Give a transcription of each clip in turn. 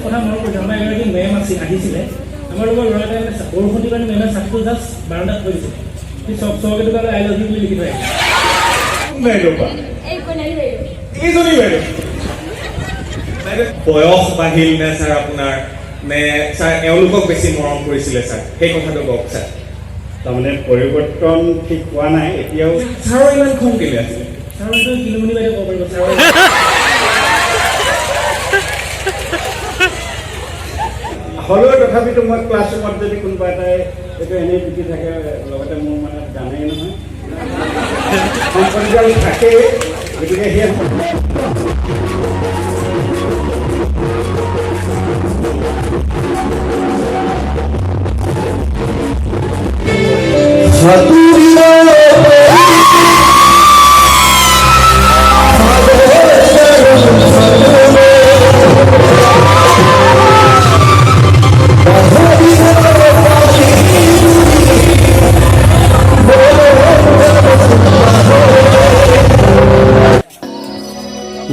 কথা মনত পৰিছে আমাৰ এগৰাকী মেম আহিছিলে আমাৰ লগত ল'ৰা এটাই বৰষুণ দি কাৰণে মেমে চাকটো জাষ্ট বাৰান্দাত থৈ দিছিলে সি চবকে দোকানত আই লাভ ইউ বুলি লিখি থৈ বয়স বাঢ়িল নে ছাৰ আপোনাৰ নে ছাৰ এওঁলোকক বেছি মৰম কৰিছিলে ছাৰ সেই কথাটো কওক ছাৰ তাৰমানে পৰিৱৰ্তন ঠিক হোৱা নাই এতিয়াও ছাৰৰ ইমান খং কেলে আছিলে ছাৰ এইটো কিলোমণি বাইদেউ ক'ব পাৰিব ছাৰ হ'লেও তথাপিতো মই ক্লাছৰুমত যদি কোনোবা এটাই এইটো এনেই পিটি থাকে লগতে মোৰ মানে জানেই নহয় সম্পৰ্কীয় থাকেই গতিকে সেই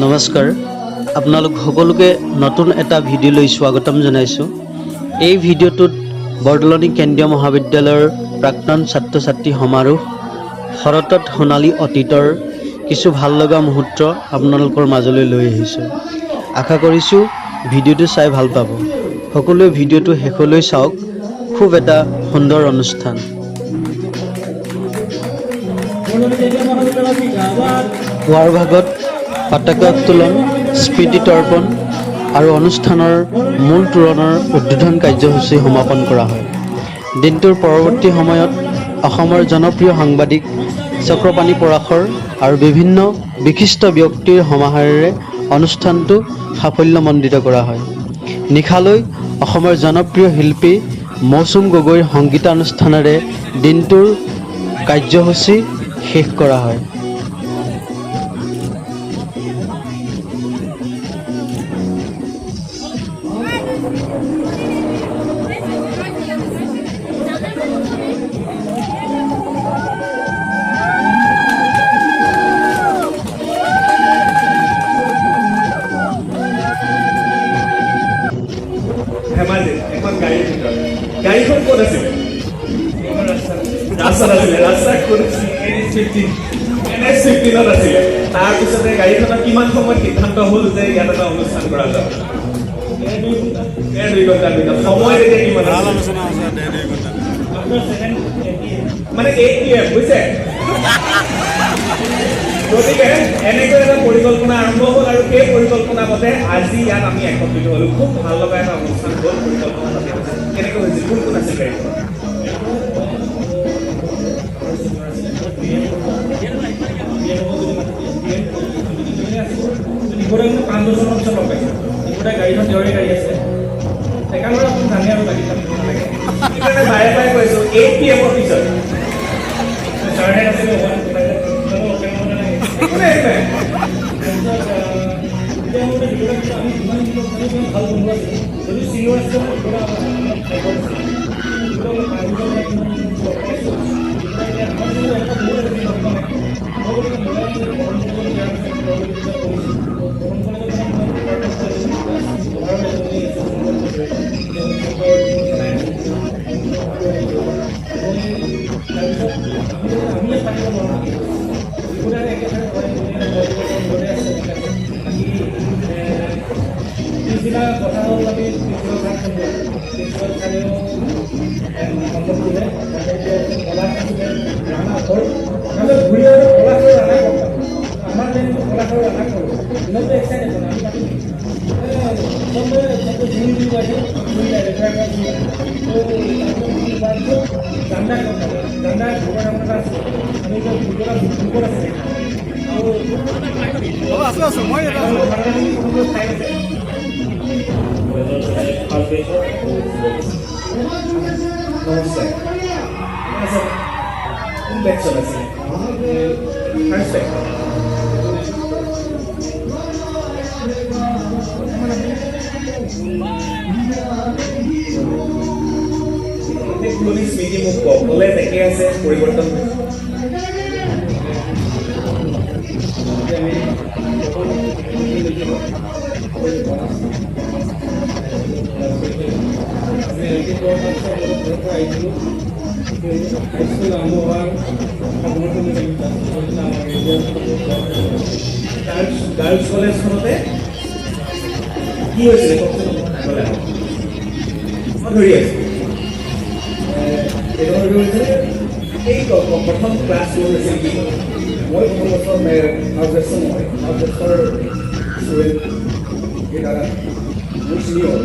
নমস্কাৰ আপোনালোক সকলোকে নতুন এটা ভিডিঅ'লৈ স্বাগতম জনাইছোঁ এই ভিডিঅ'টোত বৰদলনি কেন্দ্ৰীয় মহাবিদ্যালয়ৰ প্ৰাক্তন ছাত্ৰ ছাত্ৰী সমাৰোহ শৰতত সোণালী অতীতৰ কিছু ভাল লগা মুহূৰ্ত আপোনালোকৰ মাজলৈ লৈ আহিছোঁ আশা কৰিছোঁ ভিডিঅ'টো চাই ভাল পাব সকলোৱে ভিডিঅ'টো শেষলৈ চাওক খুব এটা সুন্দৰ অনুষ্ঠান পুৱাৰ ভাগত পতাকা উত্তোলন স্মৃতি তৰ্পণ আৰু অনুষ্ঠানৰ মূল তোৰণৰ উদ্বোধন কাৰ্যসূচী সমাপন কৰা হয় দিনটোৰ পৰৱৰ্তী সময়ত অসমৰ জনপ্ৰিয় সাংবাদিক চক্ৰপাণি পৰাশৰ আৰু বিভিন্ন বিশিষ্ট ব্যক্তিৰ সমাহাৰেৰে অনুষ্ঠানটো সাফল্যমণ্ডিত কৰা হয় নিশালৈ অসমৰ জনপ্ৰিয় শিল্পী মৌচুম গগৈৰ সংগীতানুষ্ঠানেৰে দিনটোৰ কাৰ্যসূচী শেষ কৰা হয় গাড়ীখন ক'ত আছিলে ৰাস্তাত আছিলে ৰাস্তাত ক'ত NH15 আছিলে তাৰপিছতে গাড়ীখনত কিমান সময়ত সিদ্ধান্ত হ'ল যে ইয়াত এটা অনুষ্ঠান কৰা যাব 2 ঘণ্টা সময় তেতিয়া কিমান মানে 8 PM বুজিছে গতিকে এনেকৈ এটা পৰিকল্পনা আৰম্ভ হ'ল আৰু সেই পৰিকল্পনা মতে আজি ইয়াত আমি একত্ৰিত হ'লো খুব ভাল লগা এটা অনুষ্ঠান হ'ল পৰিকল্পনা কেনেকৈ হৈছিল কোন কোন আছিল গাড়ীখন পাঁচবছৰৰ পিছত লগ পাইছোঁ গাড়ীখন দেৱৰী গাড়ী আছে সেইকাৰণে আপুনি জানে আৰু গাড়ীখন সেইকাৰণে বাৰে বাৰে কৈছোঁ 8 PM পিছত ছাৰহেড আছিলে ভাল বন্ধু আছে যদি চিনিয়ৰ আছে কথা হ'ল আমি ঘূৰি আমাৰ কলাকাৰৰ ৰাণা কৰোঁ দিনতো এক্সাইটেড আমি জান্দা ঘৰৰ নাম এটা আছে আমি গ্ৰুপত আছে মই ঠাই আছে নমস্কাৰ কোন বেটছত আছিলে ফাৰ্ষ্ট বেট পুৰণি স্মৃতি মোক ক'লে দেখি আছে পৰিৱৰ্তন হাইস্কুল আৰম্ভ হোৱাৰ গাৰ্লছ কলেজখনতে কি হৈছিলে কওকচোন আগলৈ মই ধৰি আছোঁ এই প্ৰথম ক্লাছ হৈছিল কি মই প্ৰথম বছৰ নৱজ্যেষ্ঠ ষ্টুডেণ্ট এই দাদা মোৰ চিনিয়ৰ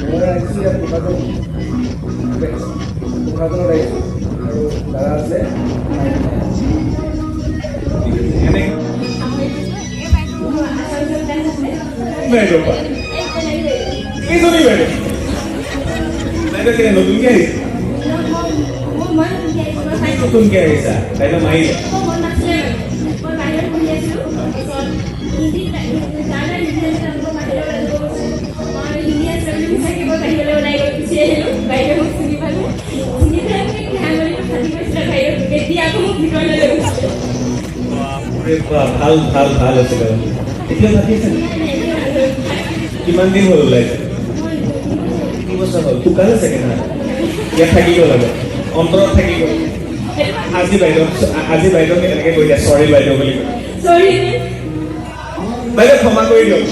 মই আহিছোঁ ইয়াত প্ৰশাসনত আহিছোঁ আৰু দাদা আছে নতুনকৈ আহিছা বাইদেউ মাৰিলে ভাল ভাল ভাল আছিলে এতিয়া ভাবিছে কিমান দিন হ'ল ওলাইছে কি বছৰ হ'ল শুকালে চাগে না ইয়াত থাকি গ'ল আৰু অন্তৰত থাকি গ'ল আজি বাইদেউক এনেকৈ কৈ দিয়া চৰি বাইদেউ বুলি বাইদেউ ক্ষমা কৰি দিয়ক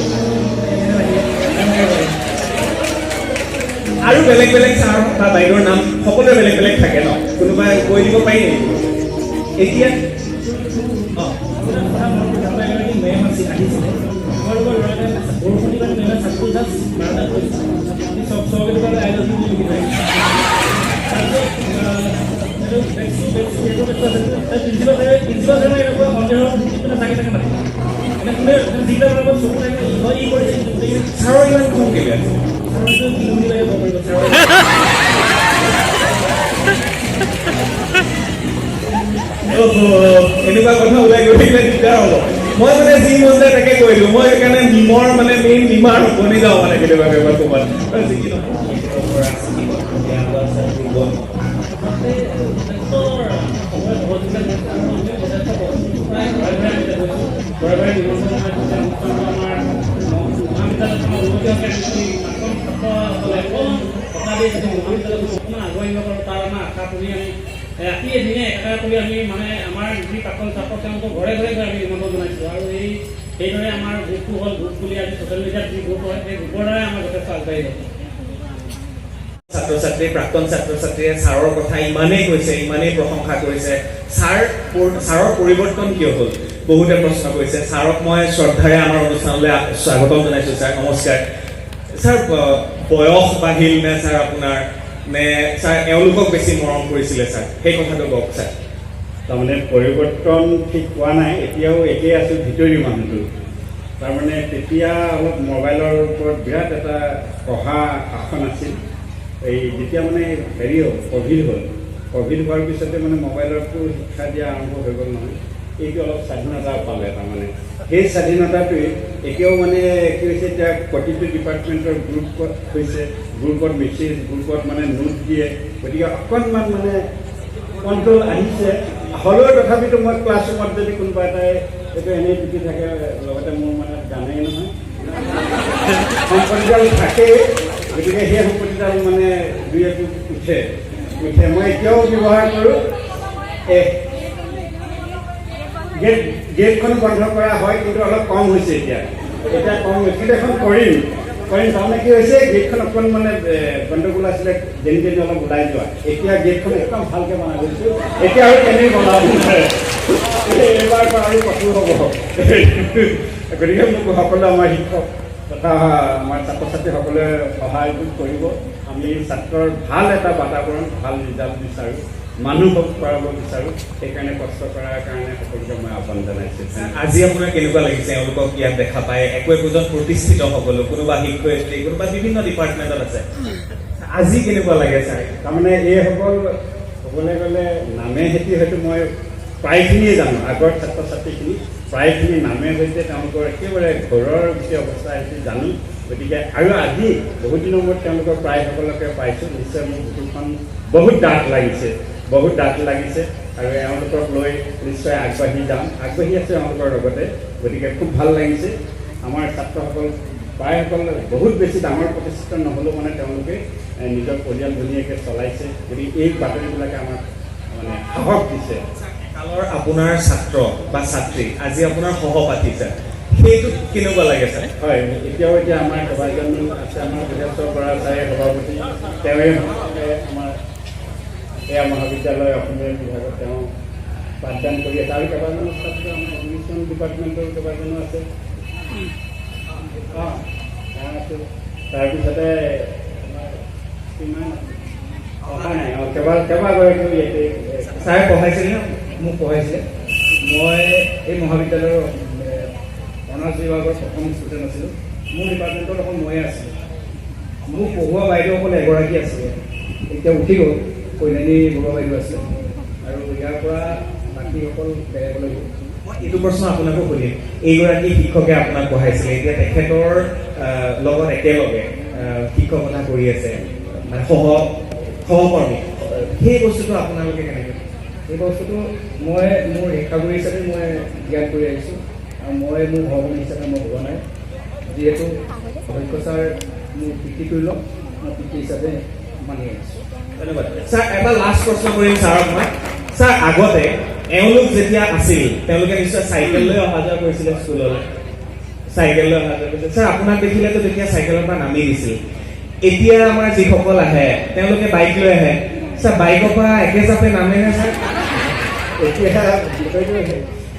আৰু বেলেগ বেলেগ ছাৰ বা বাইদেউৰ নাম সকলোৰে বেলেগ বেলেগ থাকে ন কোনোবাই কৈ দিব পাৰি নেকি এতিয়া মেম আহিছিলে ছাৰৰ ইমান কম কেলে আছে এনেকুৱা কথা ওলাই গৈ থাকিলে দিগদাৰ হ'ব মই মানে যি মন যায় তাকে কৈ দিওঁ মই সেইকাৰণে নিমৰ মানে মেইন নিমাৰ বনি যাওঁ মানে কেতিয়াবা ক'ৰবাত ৰাতি এদিনে একেবাৰে কৰি আমি মানে আমাৰ যি প্ৰাক্তন ছাত্ৰ তেওঁলোকৰ ঘৰে ঘৰে গৈ আমি নিমন্ত্ৰণ জনাইছোঁ আৰু সেইদৰে আমাৰ গ্ৰুপটো হ'ল গ্ৰুপ বুলি আজি ছ'চিয়েল মিডিয়াত যি গ্ৰুপ হয় সেই গ্ৰুপৰ দ্বাৰাই আমাৰ যথেষ্ট আগবাঢ়ি যাব ছাত্ৰ ছাত্ৰী প্ৰাক্তন ছাত্ৰ ছাত্ৰীয়ে ছাৰৰ কথা ইমানেই কৈছে ইমানেই প্ৰশংসা কৰিছে ছাৰৰ পৰিৱৰ্তন কিয় হ'ল বহুতে প্ৰশ্ন কৰিছে ছাৰক মই শ্ৰদ্ধাৰে আমাৰ অনুষ্ঠানলৈ স্বাগতম জনাইছোঁ ছাৰ নমস্কাৰ ছাৰ বয়স বাঢ়িল নে ছাৰ আপোনাৰ নে ছাৰ এওঁলোকক বেছি মৰম কৰিছিলে ছাৰ সেই কথাটো কওক ছাৰ তাৰমানে পৰিৱৰ্তন ঠিক হোৱা নাই এতিয়াও একেই আছোঁ ভিতৰি মানুহটো তাৰমানে তেতিয়া অলপ মোবাইলৰ ওপৰত বিৰাট এটা পঢ়া আসন আছিল এই যেতিয়া মানে হেৰি হ'ল ক'ভিড হোৱাৰ পিছতে মানে মোবাইলতো শিক্ষা দিয়া আৰম্ভ হৈ গ'ল নহয় এইটো অলপ স্বাধীনতা পালে তাৰমানে সেই স্বাধীনতাটোৱে এতিয়াও মানে কি হৈছে এতিয়া প্ৰতিটো ডিপাৰ্টমেণ্টৰ গ্ৰুপত হৈছে গ্ৰুপত মেছেজ গ্ৰুপত মানে নোট দিয়ে গতিকে অকণমান মানে কণ্ট্ৰল আহিছে হ'লেও তথাপিতো মই ক্লাছৰুমত যদি কোনোবা এটাই এইটো এনেই টিপি থাকে লগতে মোৰ মানে জানেই নহয় সম্পত্তিডাল থাকেই গতিকে সেই সম্পত্তিডাল মানে দুই এটুক উঠে মই এতিয়াও ব্যৱহাৰ কৰোঁ গেটখন বন্ধ কৰা হয় কিন্তু অলপ কম হৈছে এতিয়া কম হৈছে কিন্তু এখন কৰিম তাৰমানে কি হৈছে গেটখন অকণ মানে গণ্ডগোল আছিলে যেনি অলপ ওলাই যোৱা এতিয়া গেটখন একদম ভালকৈ বনাই দিছোঁ এতিয়া আৰু কেনেকৈ বনাব এইবাৰ আৰু কঠোৰ হ'ব গতিকে মোক সকলো আমাৰ শিক্ষক তথা আমাৰ ছাত্ৰ ছাত্ৰীসকলে সহায় কৰিব আমি ছাত্ৰৰ ভাল এটা বাতাবৰণ ভাল ৰিজাল্ট বিচাৰোঁ মানুহক কৰাব বিচাৰোঁ সেইকাৰণে কষ্ট কৰাৰ কাৰণে সকলোকে মই আহ্বান জনাইছোঁ আজি আপোনাৰ কেনেকুৱা লাগিছে এওঁলোকক ইয়াত দেখা পায় একো একোজন প্ৰতিষ্ঠিত সকলো কোনোবা শিক্ষয়িত্ৰী কোনোবা বিভিন্ন ডিপাৰ্টমেণ্টত আছে আজি কেনেকুৱা লাগে ছাৰ তাৰমানে এইসকল ক'বলৈ গ'লে নামে সেতি হয়তো মই প্ৰায়খিনিয়ে জানো আগৰ ছাত্ৰ ছাত্ৰীখিনি প্ৰায়খিনি নামে সৈতে তেওঁলোকৰ একেবাৰে ঘৰৰ গোটেই অৱস্থা হৈছে জানো গতিকে আৰু আজি বহুত দিনৰ মূৰত তেওঁলোকৰ প্ৰায়সকলকে পাইছোঁ নিশ্চয় মোৰ বুকুখন বহুত ডাঠ লাগিছে আৰু এওঁলোকক লৈ নিশ্চয় আগবাঢ়ি যাম আগবাঢ়ি আছোঁ এওঁলোকৰ লগতে গতিকে খুব ভাল লাগিছে আমাৰ ছাত্ৰসকল প্ৰায়সকল বহুত বেছি ডাঙৰ প্ৰতিষ্ঠিত নহ'লেও মানে তেওঁলোকে নিজৰ পৰিয়াল ধুনীয়াকৈ চলাইছে। গতিকে এই বাতৰিবিলাকে আমাক মানে সাহস দিছে। কালৰ আপোনাৰ ছাত্ৰ বা ছাত্ৰী আজি আপোনাৰ সহপাঠী ছাৰ, সেইটো কেনেকুৱা লাগে ছাৰ? হয়, এতিয়া আমাৰ কেইবাজন আছে। আমাৰ বীৰেশ্বৰ বৰা ছাৰে সভাপতি, তেওঁৱে আমাৰ এয়া মহাবিদ্যালয় অসমীয়া বিভাগত তেওঁ পাঠদান কৰি আছে। আৰু কেইবাজনো ছাত্ৰ আমাৰ এডুকেশ্যন ডিপাৰ্টমেণ্টৰ কেইবাজনো আছে। তাৰপিছতে অহা নাই কেইবাগৰাকীও ইয়াতে ছাৰে পঢ়াইছিলে ন? মোক পঢ়াইছিলে। মই এই মহাবিদ্যালয়ৰ অনাৰ্ছ বিভাগৰ প্ৰথম ষ্টুডেণ্ট আছিলোঁ। মোৰ ডিপাৰ্টমেণ্টত অকল ময়ে আছিলোঁ। মোক পঢ়োৱা বাইদেউ অকল এগৰাকী আছিলে, এতিয়া উঠি গ'ল, কল্যাণী বৰুৱা বাইদেউ আছিলে। আৰু ইয়াৰ পৰা বাকীসকল বেলেগলৈ গ'ল। মই এইটো প্ৰশ্ন আপোনাকো সুধিম, এইগৰাকী শিক্ষকে আপোনাক পঢ়াইছিলে, এতিয়া তেখেতৰ লগত একেলগে শিক্ষকতা কৰি আছে, মানে সহকৰ্মী, সেই বস্তুটো আপোনালোকে কেনেকৈ? এই বস্তুটো মই মোৰ শিক্ষাগুৰু হিচাপে মই জ্ঞান কৰি আহিছোঁ, আৰু মই মোৰ ভগৱান হিচাপে মই ভবা নাই। যিহেতু অধ্যক্ষ ছাৰ মোৰ পিতৃতুল্য, মই পিতৃ হিচাপে মানি আহিছোঁ। ধন্যবাদ ছাৰ। এটা লাষ্ট প্ৰশ্ন কৰিম ছাৰক মই। ছাৰ, আগতে এওঁলোক যেতিয়া আছিল তেওঁলোকে নিশ্চয় চাইকেল লৈ অহা যোৱা কৰিছিলে স্কুললৈ, চাইকেল লৈ অহা যোৱা কৰিছিল। ছাৰ, আপোনাক দেখিলেতো তেতিয়া চাইকেলৰ পৰা নামি দিছিল। এতিয়া আমাৰ যিসকল আহে তেওঁলোকে বাইক লৈ আহে, ছাৰ বাইকৰ পৰা একে চাপে নামেনে ছাৰ? এতিয়া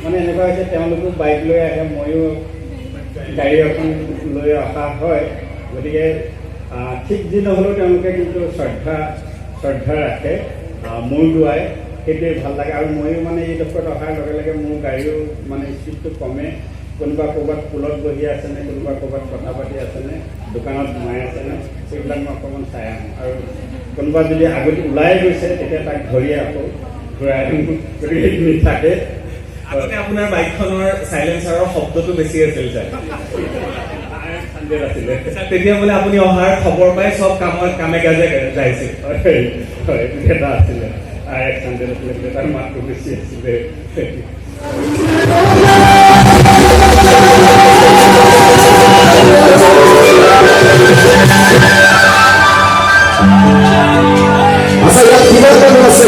মানে এনেকুৱা হৈছে, তেওঁলোকো বাইক লৈ আহে, ময়ো গাড়ী এখন লৈ অহা হয়। গতিকে ঠিক যি নহ'লেও তেওঁলোকে কিন্তু শ্ৰদ্ধা ৰাখে, মূৰ দোৱাই, সেইটোৱে ভাল লাগে। আৰু ময়ো মানে এইডোখৰত অহাৰ লগে লগে মোৰ গাড়ীও মানে স্পীডটো কমে। কোনোবা ক'ৰবাত পুলত বহি আছেনে, কোনোবা ক'ৰবাত কথা পাতি আছেনে, দোকানত সোমাই আছেনে, সেইবিলাক মই অকণমান চাই আহোঁ। আৰু কোনোবা যদি আগতে ওলাই গৈছে তেতিয়া তাক ধৰি আকৌ ঘূৰাই আহোঁ। গতিকে সেইখিনি থাকে। আগতে আপোনাৰ বাইকখনৰ চাইলেঞ্চাৰৰ শব্দটো বেছি আছিল ছাৰ। আছিলে তেতিয়া বোলে আপুনি অহাৰ খবৰ পাই চব কামে কাজে যাইছিল। হয়, এটা আছিলে RX 100 আছিলে, তাৰ মাতটো বেছি আছিলে। আচ্ছা, ইয়াত কিমান মানুহ আছে?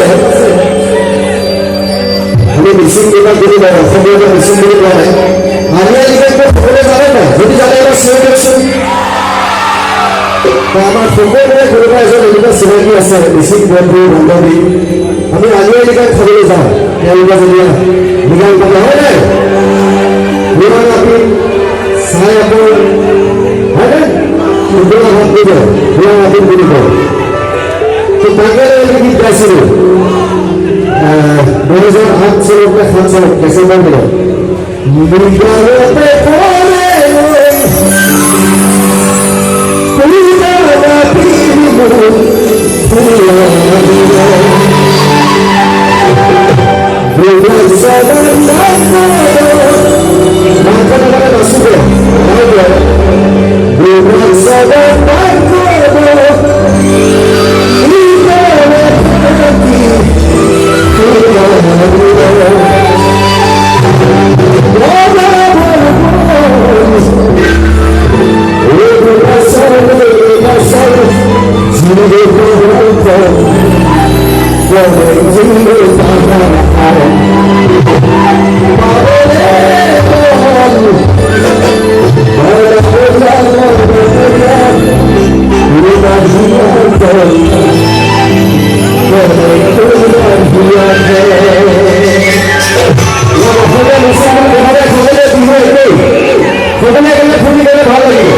আমি মিচিং বিভাগ বুলি কওঁ, অসমীয়া মিচিং বুলি কোৱা নাই। আলিয়া লিগাটো সকলোৱে জানে নাই? যদি জানে এবাৰ চিঞৰি দিয়কচোন। আমাৰ সকলোৰে কোনোবা এজন এনেকুৱা চিনাকি আছে মিচিং বন্ধু বান্ধৱী, আমি আলিয়া লিগাত খাবলৈ যাওঁ, তেওঁলোকে যেতিয়া লিগান কথা হয় নাই লিগান আপি চাই আকৌ হয়নে উদ্যোগ দিব লিগান আপি বুলি কয়। তো তাকে গীত গাইছিলোঁ 2008 চনতে 7 চনত ডিচেম্বৰ দিনত। ভাল লাগিব।